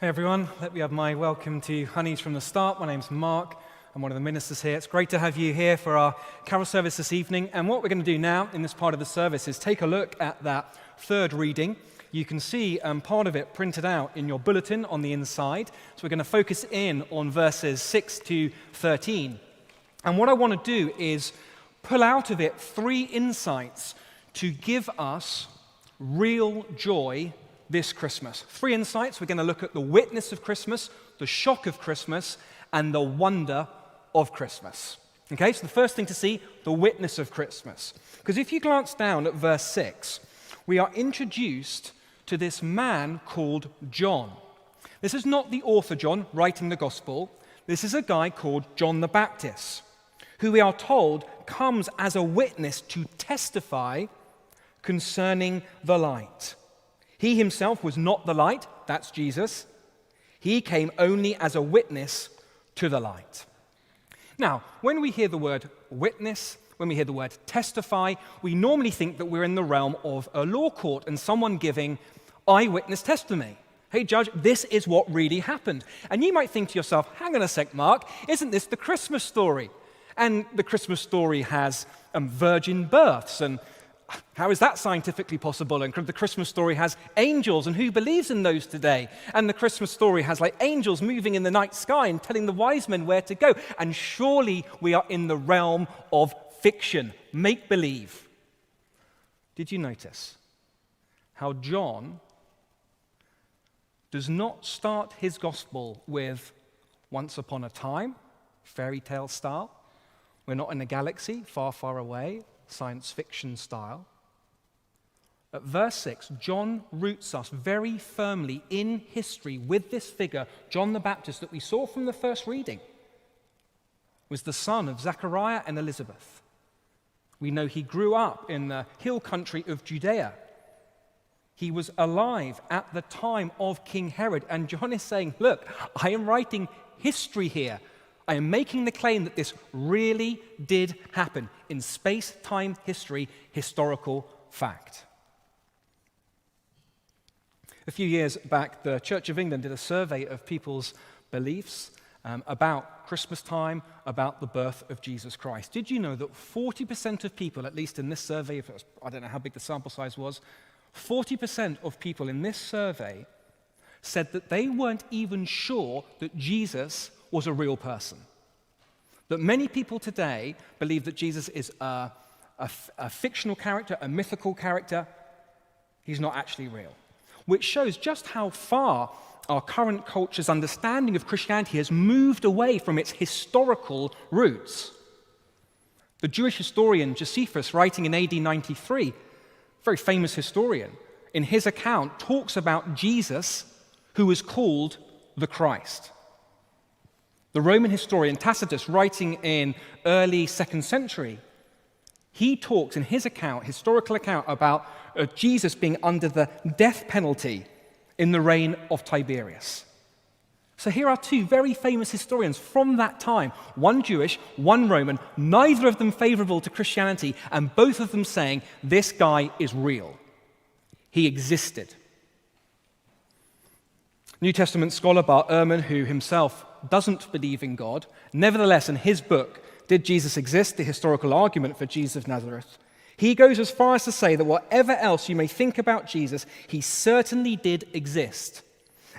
Hey everyone, let me have my welcome to Honeys from the Start. My name's Mark. I'm one of the ministers here. It's great to have you here for our carol service this evening. And what we're going to do now in this part of the service is take a look at that third reading. You can see part of it printed out in your bulletin on the inside. So we're going to focus in on verses 6 to 13. And what I want to do is pull out of it three insights to give us real joy this Christmas. Three insights. We're going to look at the witness of Christmas, the shock of Christmas, and the wonder of Christmas. Okay, so the first thing to see, the witness of Christmas. Because if you glance down at verse 6, we are introduced to this man called John. This is not the author John writing the gospel. This is a guy called John the Baptist, who we are told comes as a witness to testify concerning the light. He himself was not the light, that's Jesus. He came only as a witness to the light. Now, when we hear the word witness, when we hear the word testify, we normally think that we're in the realm of a law court and someone giving eyewitness testimony. Hey, judge, this is what really happened. And you might think to yourself, hang on a sec, Mark, isn't this the Christmas story? And the Christmas story has virgin births, and how is that scientifically possible? And the Christmas story has angels, and who believes in those today? And the Christmas story has like angels moving in the night sky and telling the wise men where to go. And surely we are in the realm of fiction, make-believe. Did you notice how John does not start his gospel with once upon a time, fairy tale style? We're not in a galaxy far, far away, science fiction style. At verse 6, John roots us very firmly in history with this figure, John the Baptist, that we saw from the first reading, was the son of Zechariah and Elizabeth. We know he grew up in the hill country of Judea. He was alive at the time of King Herod, and John is saying, look, I am writing history here. I am making the claim that this really did happen in space-time history, historical fact. A few years back, the Church of England did a survey of people's beliefs about Christmas time, about the birth of Jesus Christ. Did you know that 40% of people, at least in this survey, I don't know how big the sample size was, 40% of people in this survey said that they weren't even sure that Jesus was a real person. That many people today believe that Jesus is a fictional character, a mythical character. He's not actually real. Which shows just how far our current culture's understanding of Christianity has moved away from its historical roots. The Jewish historian Josephus, writing in AD 93, very famous historian, in his account talks about Jesus, who is called the Christ. The Roman historian Tacitus, writing in early 2nd century, he talks in his account, historical account, about Jesus being under the death penalty in the reign of Tiberius. So here are two very famous historians from that time, one Jewish, one Roman, neither of them favorable to Christianity, and both of them saying, this guy is real. He existed. New Testament scholar Bart Ehrman, who himself doesn't believe in God, nevertheless in his book, Did Jesus Exist? The Historical Argument for Jesus of Nazareth, he goes as far as to say that whatever else you may think about Jesus, he certainly did exist.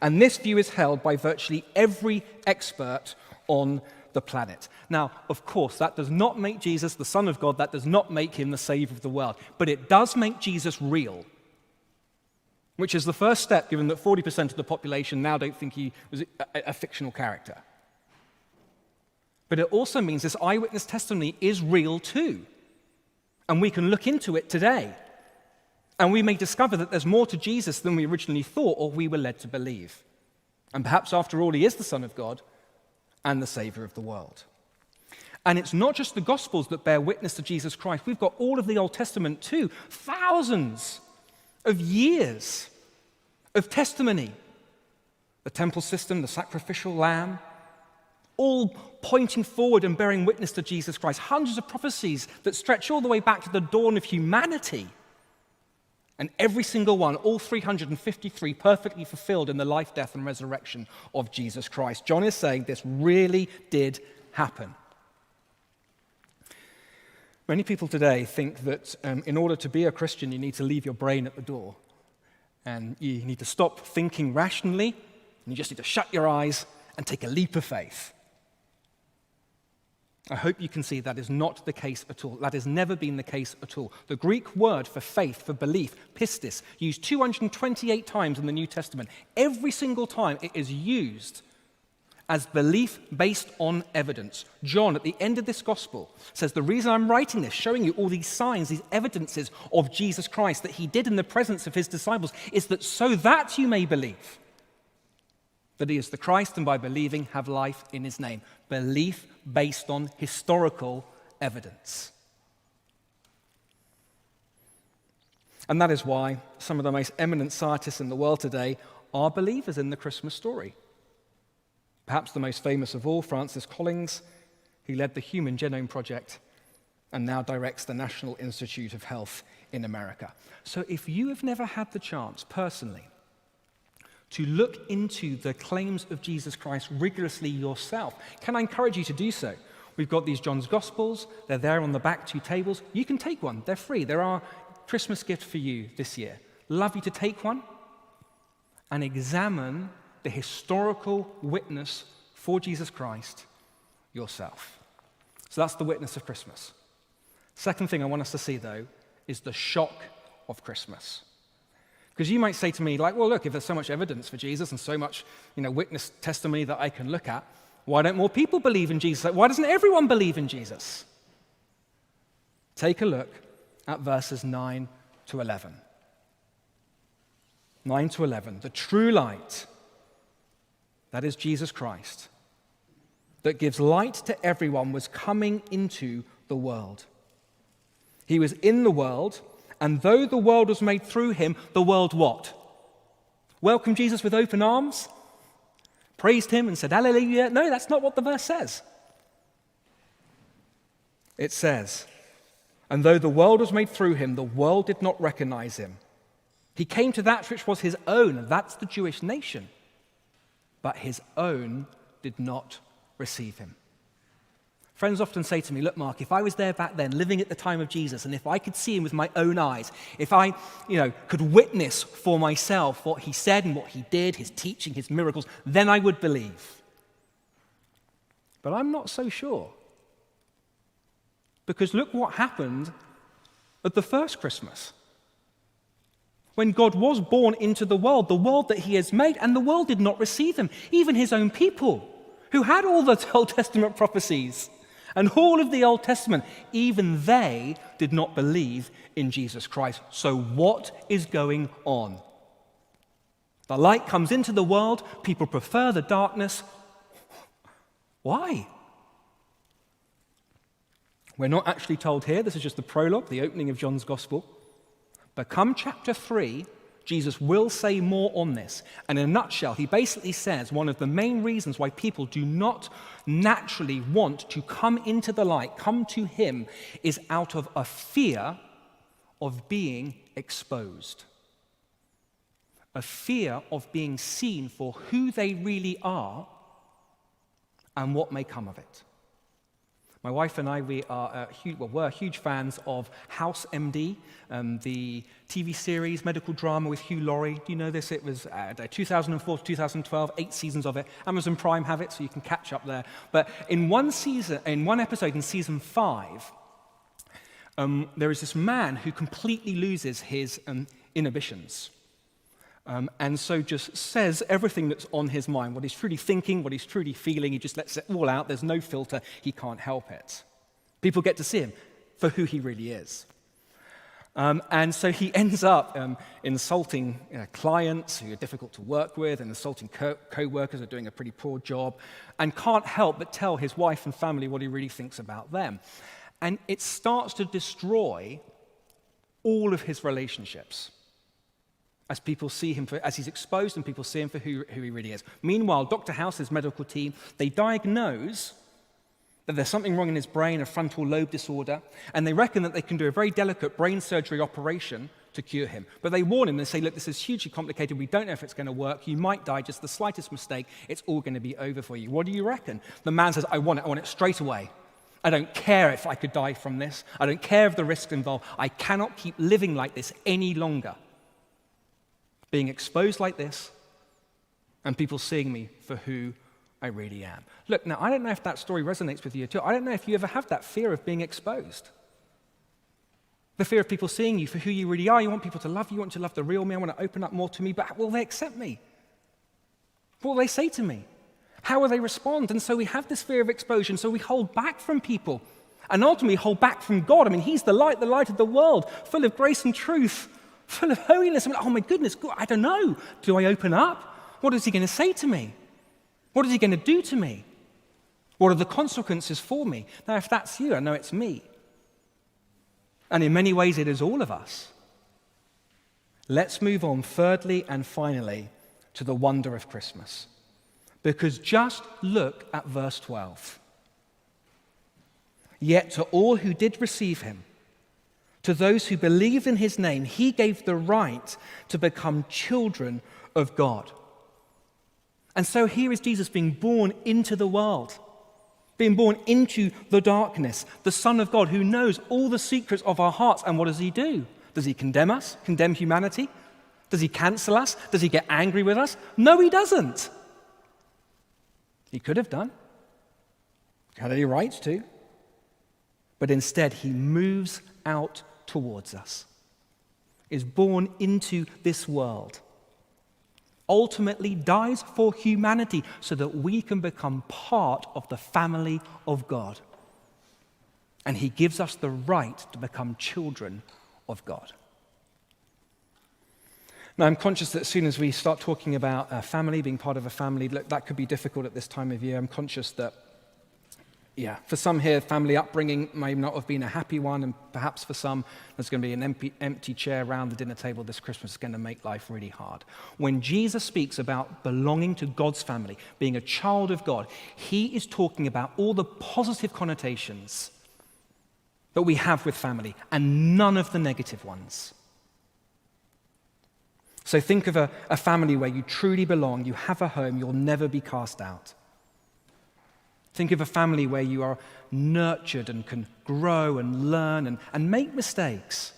And this view is held by virtually every expert on the planet. Now, of course, that does not make Jesus the Son of God, that does not make him the Savior of the world, but it does make Jesus real, which is the first step, given that 40% of the population now don't think he was a fictional character. But it also means this eyewitness testimony is real too. And we can look into it today. And we may discover that there's more to Jesus than we originally thought or we were led to believe. And perhaps, after all, he is the Son of God and the Savior of the world. And it's not just the Gospels that bear witness to Jesus Christ. We've got all of the Old Testament too. Thousands of years of testimony. The temple system, the sacrificial lamb, all pointing forward and bearing witness to Jesus Christ. Hundreds of prophecies that stretch all the way back to the dawn of humanity. And every single one, all 353, perfectly fulfilled in the life, death, and resurrection of Jesus Christ. John is saying this really did happen. Many people today think that in order to be a Christian, you need to leave your brain at the door. And you need to stop thinking rationally, and you just need to shut your eyes and take a leap of faith. I hope you can see that is not the case at all. That has never been the case at all. The Greek word for faith, for belief, pistis, used 228 times in the New Testament. Every single time it is used as belief based on evidence. John, at the end of this gospel, says, the reason I'm writing this, showing you all these signs, these evidences of Jesus Christ that he did in the presence of his disciples, is that so that you may believe that he is the Christ, and by believing have life in his name. Belief based on historical evidence. And that is why some of the most eminent scientists in the world today are believers in the Christmas story. Perhaps the most famous of all, Francis Collins, who led the Human Genome Project and now directs the National Institute of Health in America. So if you have never had the chance personally to look into the claims of Jesus Christ rigorously yourself, can I encourage you to do so? We've got these John's Gospels. They're there on the back 2 tables. You can take one. They're free. They're our Christmas gift for you this year. Love you to take one and examine the historical witness for Jesus Christ yourself. So that's the witness of Christmas. Second thing I want us to see, though, is the shock of Christmas. Because you might say to me, like, well, look, if there's so much evidence for Jesus and so much, witness testimony that I can look at, why don't more people believe in Jesus? Like, why doesn't everyone believe in Jesus? Take a look at verses 9 to 11. 9 to 11. The true light, that is Jesus Christ, that gives light to everyone, was coming into the world. He was in the world, and though the world was made through him, the world what? Welcomed Jesus with open arms? Praised him and said, hallelujah? No, that's not what the verse says. It says, and though the world was made through him, the world did not recognize him. He came to that which was his own, and that's the Jewish nation. But his own did not receive him. Friends often say to me, look, Mark, if I was there back then, living at the time of Jesus, and if I could see him with my own eyes, if I, could witness for myself what he said and what he did, his teaching, his miracles, then I would believe. But I'm not so sure. Because look what happened at the first Christmas. When God was born into the world that he has made, and the world did not receive him, even his own people, who had all the Old Testament prophecies and all of the Old Testament, even they did not believe in Jesus Christ. So what is going on? The light comes into the world, people prefer the darkness. Why? We're not actually told here. This is just the prologue, the opening of John's Gospel. But come chapter 3, Jesus will say more on this. And in a nutshell, he basically says one of the main reasons why people do not naturally want to come into the light, come to him, is out of a fear of being exposed. A fear of being seen for who they really are and what may come of it. My wife and I, we're huge fans of House MD, the TV series, medical drama with Hugh Laurie. Do you know this? It was 2004 to 2012, 8 seasons of it. Amazon Prime have it, so you can catch up there. But in one episode in season 5, there is this man who completely loses his inhibitions. And so just says everything that's on his mind, what he's truly thinking, what he's truly feeling. He just lets it all out. There's no filter. He can't help it. People get to see him for who he really is. And so he ends up insulting clients who are difficult to work with and insulting co-workers who are doing a pretty poor job, and can't help but tell his wife and family what he really thinks about them. And it starts to destroy all of his relationships as people see him, as he's exposed and people see him for who he really is. Meanwhile, Dr. House's medical team, they diagnose that there's something wrong in his brain, a frontal lobe disorder, and they reckon that they can do a very delicate brain surgery operation to cure him. But they warn him and say, look, this is hugely complicated. We don't know if it's going to work. You might die. Just the slightest mistake, it's all going to be over for you. What do you reckon? The man says, I want it. I want it straight away. I don't care if I could die from this. I don't care of the risks involved. I cannot keep living like this any longer. Being exposed like this and people seeing me for who I really am. Look, now, I don't know if that story resonates with you at all. I don't know if you ever have that fear of being exposed. The fear of people seeing you for who you really are. You want people to love you. You want to love the real me. I want to open up more to me. But will they accept me? What will they say to me? How will they respond? And so we have this fear of exposure. And so we hold back from people and ultimately hold back from God. I mean, he's the light of the world, full of grace and truth, full of holiness. I mean, oh my goodness, God, I don't know. Do I open up? What is he going to say to me? What is he going to do to me? What are the consequences for me? Now, if that's you, I know it's me. And in many ways, it is all of us. Let's move on, thirdly and finally, to the wonder of Christmas. Because just look at verse 12. Yet to all who did receive him, to those who believed in his name, he gave the right to become children of God. And so here is Jesus being born into the world, being born into the darkness, the Son of God who knows all the secrets of our hearts. And what does he do? Does he condemn us, condemn humanity? Does he cancel us? Does he get angry with us? No, he doesn't. He could have done. He had any rights to. But instead, he moves out towards us, is born into this world, ultimately dies for humanity so that we can become part of the family of God. And he gives us the right to become children of God. Now, I'm conscious that as soon as we start talking about family, being part of a family, look, that could be difficult at this time of year. I'm conscious that, for some here, family upbringing may not have been a happy one, and perhaps for some, there's going to be an empty chair around the dinner table this Christmas. It's going to make life really hard. When Jesus speaks about belonging to God's family, being a child of God, he is talking about all the positive connotations that we have with family and none of the negative ones. So think of a family where you truly belong, you have a home, you'll never be cast out. Think of a family where you are nurtured and can grow and learn and make mistakes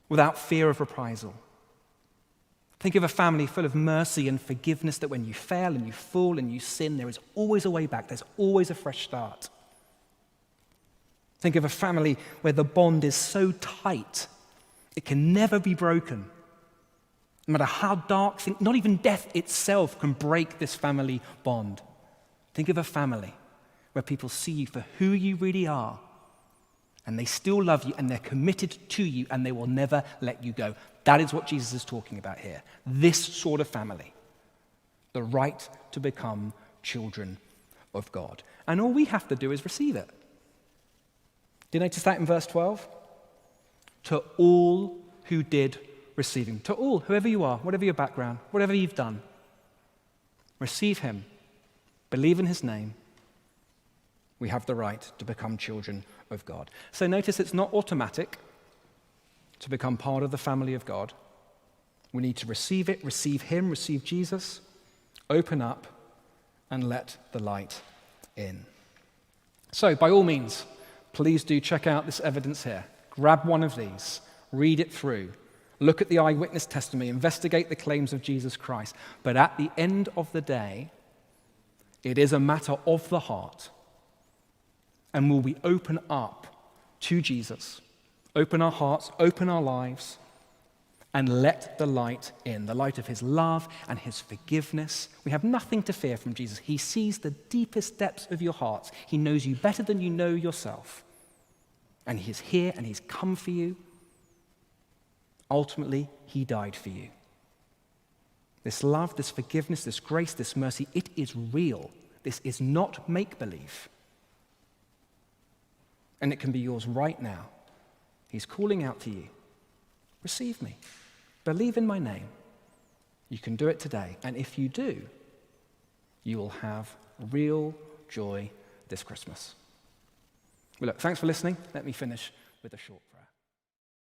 without fear of reprisal. Think of a family full of mercy and forgiveness, that when you fail and you fall and you sin, there is always a way back. There's always a fresh start. Think of a family where the bond is so tight, it can never be broken. No matter how dark, not even death itself can break this family bond. Think of a family where people see you for who you really are, and they still love you, and they're committed to you, and they will never let you go. That is what Jesus is talking about here. This sort of family. The right to become children of God. And all we have to do is receive it. Do you notice that in verse 12? To all who did receive him. To all, whoever you are, whatever your background, whatever you've done. Receive him. Believe in his name. We have the right to become children of God. So notice it's not automatic to become part of the family of God. We need to receive it, receive him, receive Jesus, open up, and let the light in. So by all means, please do check out this evidence here. Grab one of these, read it through, look at the eyewitness testimony, investigate the claims of Jesus Christ. But at the end of the day, it is a matter of the heart. And will we open up to Jesus, open our hearts, open our lives, and let the light in, the light of his love and his forgiveness. We have nothing to fear from Jesus. He sees the deepest depths of your hearts. He knows you better than you know yourself. And he is here and he's come for you. Ultimately, he died for you. This love, this forgiveness, this grace, this mercy, it is real. This is not make-believe. And it can be yours right now. He's calling out to you. Receive me. Believe in my name. You can do it today. And if you do, you will have real joy this Christmas. Well, look, thanks for listening. Let me finish with a short prayer.